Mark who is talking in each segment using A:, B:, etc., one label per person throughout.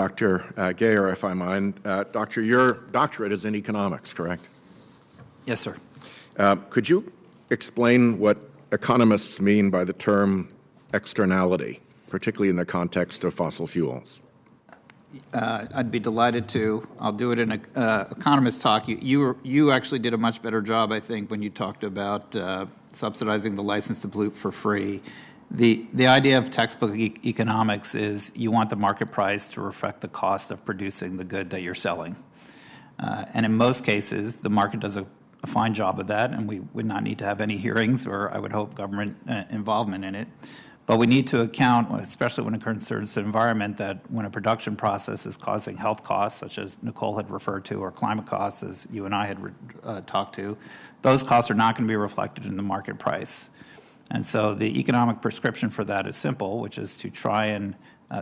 A: Dr. Gayer, if I mind. Doctor, your doctorate is in economics, correct?
B: Yes, sir.
A: Could you explain what economists mean by the term externality, particularly in the context of fossil fuels?
B: I'd be delighted to. I'll do it in an economist talk. You actually did a much better job, I think, when you talked about subsidizing the license to pollute for free. The idea of textbook economics is you want the market price to reflect the cost of producing the good that you're selling. And in most cases, the market does a fine job of that, and we would not need to have any hearings or, I would hope, government involvement in it. But we need to account, especially when it concerns the environment, that when a production process is causing health costs, such as Nicole had referred to, or climate costs, as you and I had talked to, those costs are not going to be reflected in the market price. And so the economic prescription for that is simple, which is to try and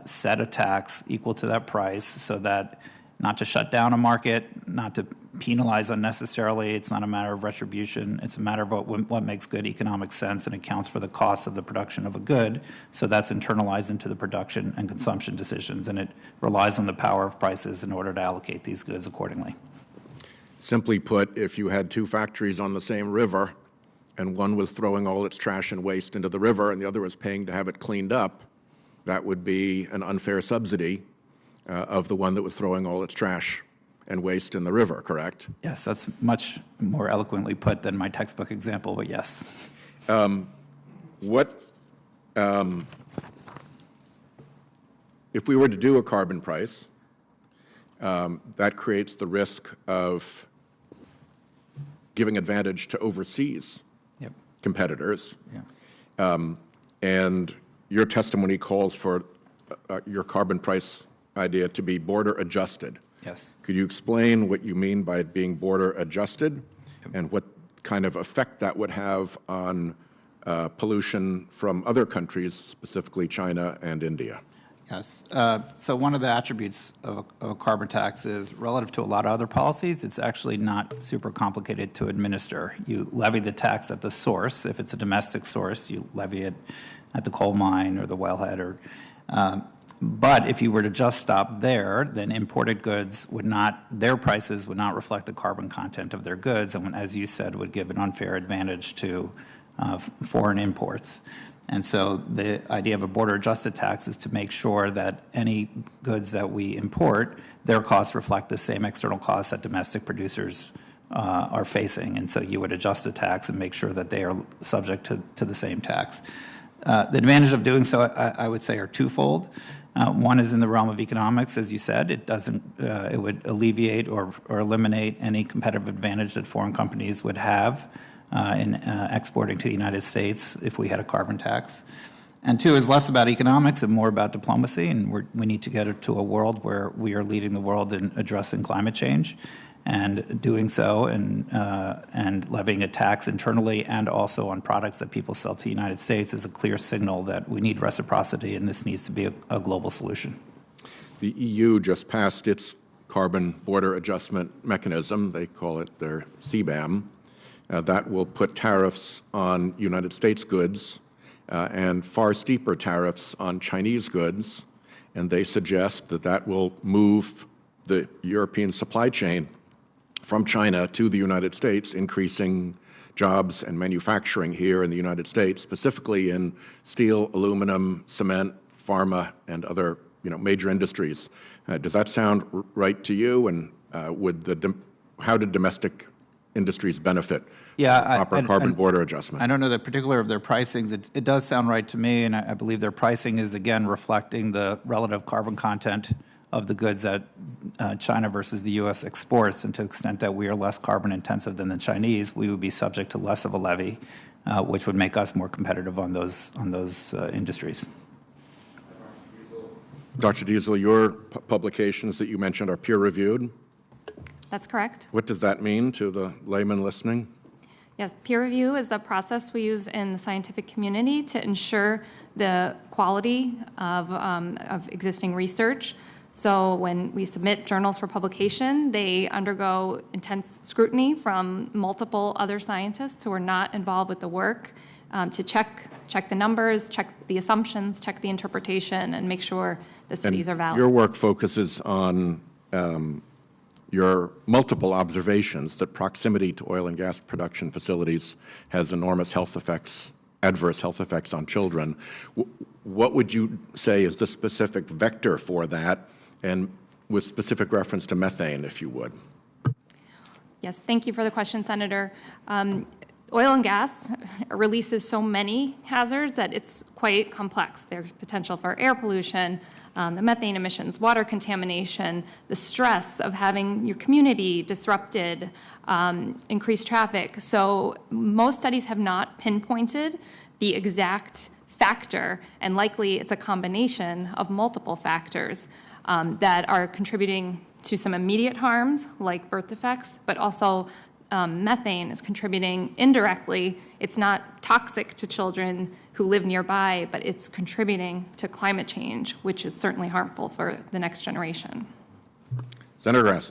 B: set a tax equal to that price so that not to shut down a market, not to penalize unnecessarily. It's not a matter of retribution. It's a matter of what makes good economic sense and accounts for the cost of the production of a good. So that's internalized into the production and consumption decisions, and it relies on the power of prices in order to allocate these goods accordingly.
A: Simply put, if you had two factories on the same river, and one was throwing all its trash and waste into the river, and the other was paying to have it cleaned up, that would be an unfair subsidy of the one that was throwing all its trash and waste in the river, correct?
B: Yes, that's much more eloquently put than my textbook example, but yes.
A: If we were to do a carbon price, that creates the risk of giving advantage to overseas competitors.
B: Yeah.
A: And your testimony calls for your carbon price idea to be border adjusted.
B: Yes.
A: Could you explain what you mean by it being border adjusted and what kind of effect that would have on pollution from other countries, specifically China and India?
B: Yes. So one of the attributes of a carbon tax is relative to a lot of other policies, it's actually not super complicated to administer. You levy the tax at the source. If it's a domestic source, you levy it at the coal mine or the wellhead. But if you were to just stop there, then imported goods their prices would not reflect the carbon content of their goods, and as you said, would give an unfair advantage to foreign imports. And so the idea of a border-adjusted tax is to make sure that any goods that we import, their costs reflect the same external costs that domestic producers are facing. And so you would adjust the tax and make sure that they are subject to the same tax. The advantage of doing so, I would say, are twofold. One is in the realm of economics, as you said. It would alleviate or eliminate any competitive advantage that foreign companies would have in exporting to the United States if we had a carbon tax. And two is less about economics and more about diplomacy, and we need to get to a world where we are leading the world in addressing climate change, and doing so and levying a tax internally and also on products that people sell to the United States is a clear signal that we need reciprocity, and this needs to be a global solution.
A: The EU just passed its carbon border adjustment mechanism. They call it their CBAM. That will put tariffs on United States goods and far steeper tariffs on Chinese goods, and they suggest that that will move the European supply chain from China to the United States, increasing jobs and manufacturing here in the United States, specifically in steel, aluminum, cement, pharma, and other major industries. Does that sound right to you? And how did domestic industries benefit proper carbon border adjustment?
B: I don't know the particular of their pricings. It does sound right to me, and I believe their pricing is, again, reflecting the relative carbon content of the goods that China versus the U.S. exports, and to the extent that we are less carbon intensive than the Chinese, we would be subject to less of a levy, which would make us more competitive on those industries.
A: Dr. Diesel, your publications that you mentioned are peer-reviewed?
C: That's correct.
A: What does that mean to the layman listening?
C: Yes, peer review is the process we use in the scientific community to ensure the quality of existing research. So when we submit journals for publication, they undergo intense scrutiny from multiple other scientists who are not involved with the work to check the numbers, check the assumptions, check the interpretation, and make sure the studies are valid.
A: Your work focuses on your multiple observations that proximity to oil and gas production facilities has enormous health effects, adverse health effects on children. What would you say is the specific vector for that, and with specific reference to methane, if you would?
C: Yes, thank you for the question, Senator. Oil and gas releases so many hazards that it's quite complex. There's potential for air pollution, the methane emissions, water contamination, the stress of having your community disrupted, increased traffic. So most studies have not pinpointed the exact factor, and likely it's a combination of multiple factors that are contributing to some immediate harms like birth defects, but also methane is contributing indirectly. It's not toxic to children who live nearby, but it's contributing to climate change, which is certainly harmful for the next generation.
A: Senator Grassley.